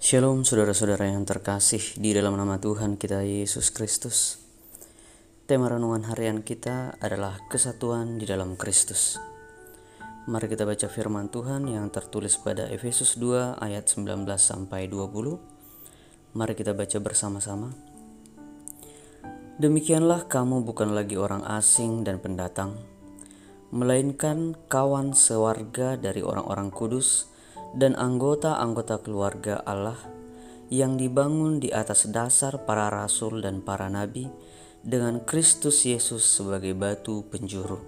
Shalom saudara-saudara yang terkasih di dalam nama Tuhan kita Yesus Kristus. Tema renungan harian kita adalah kesatuan di dalam Kristus. Mari kita baca firman Tuhan yang tertulis pada Efesus 2 ayat 19-20. Mari kita baca bersama-sama. Demikianlah kamu bukan lagi orang asing dan pendatang, melainkan kawan sewarga dari orang-orang kudus dan anggota-anggota keluarga Allah yang dibangun di atas dasar para rasul dan para nabi dengan Kristus Yesus sebagai batu penjuru.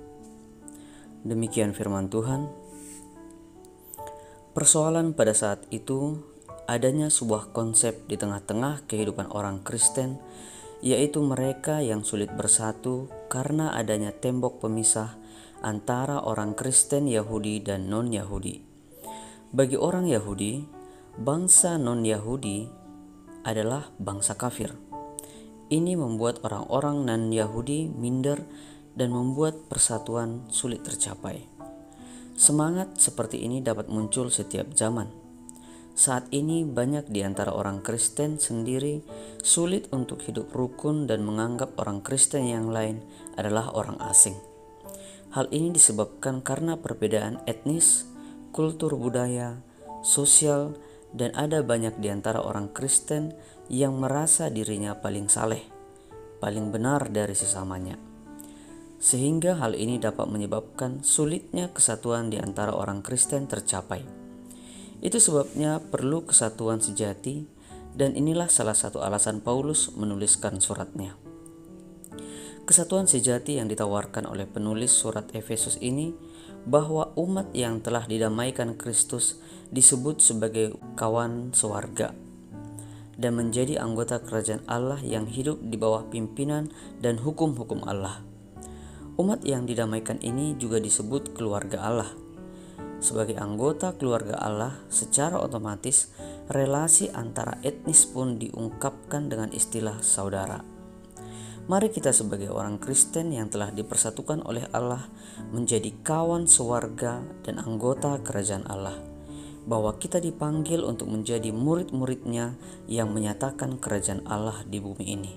Demikian firman Tuhan. Persoalan pada saat itu adanya sebuah konsep di tengah-tengah kehidupan orang Kristen, yaitu mereka yang sulit bersatu karena adanya tembok pemisah antara orang Kristen Yahudi dan non-Yahudi. Bagi orang Yahudi, bangsa non-Yahudi adalah bangsa kafir. Ini membuat orang-orang non-Yahudi minder dan membuat persatuan sulit tercapai. Semangat seperti ini dapat muncul setiap zaman. Saat ini banyak di antara orang Kristen sendiri sulit untuk hidup rukun dan menganggap orang Kristen yang lain adalah orang asing. Hal ini disebabkan karena perbedaan etnis, kultur budaya, sosial, dan ada banyak di antara orang Kristen yang merasa dirinya paling saleh, paling benar dari sesamanya. Sehingga hal ini dapat menyebabkan sulitnya kesatuan di antara orang Kristen tercapai. Itu sebabnya perlu kesatuan sejati, dan inilah salah satu alasan Paulus menuliskan suratnya. Kesatuan sejati yang ditawarkan oleh penulis surat Efesus ini bahwa umat yang telah didamaikan Kristus disebut sebagai kawan sewarga dan menjadi anggota kerajaan Allah yang hidup di bawah pimpinan dan hukum-hukum Allah. Umat yang didamaikan ini juga disebut keluarga Allah. Sebagai anggota keluarga Allah, secara otomatis relasi antara etnis pun diungkapkan dengan istilah saudara. Mari kita sebagai orang Kristen yang telah dipersatukan oleh Allah menjadi kawan sewarga dan anggota kerajaan Allah, bahwa kita dipanggil untuk menjadi murid-muridnya yang menyatakan kerajaan Allah di bumi ini.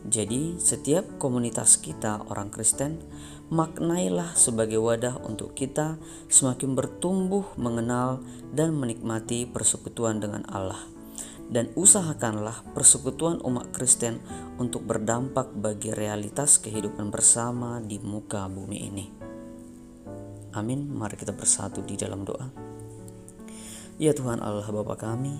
Jadi setiap komunitas kita orang Kristen, maknailah sebagai wadah untuk kita semakin bertumbuh mengenal dan menikmati persekutuan dengan Allah. Dan usahakanlah persekutuan umat Kristen untuk berdampak bagi realitas kehidupan bersama di muka bumi ini. Amin. Mari kita bersatu di dalam doa. Ya Tuhan Allah Bapa kami,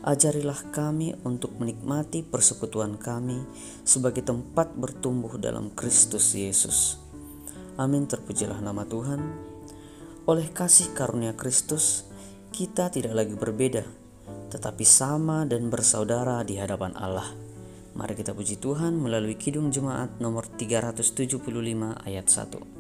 ajarilah kami untuk menikmati persekutuan kami sebagai tempat bertumbuh dalam Kristus Yesus. Amin. Terpujilah nama Tuhan. Oleh kasih karunia Kristus, kita tidak lagi berbeda, tetapi sama dan bersaudara di hadapan Allah. Mari kita puji Tuhan melalui Kidung Jemaat nomor 375 ayat 1.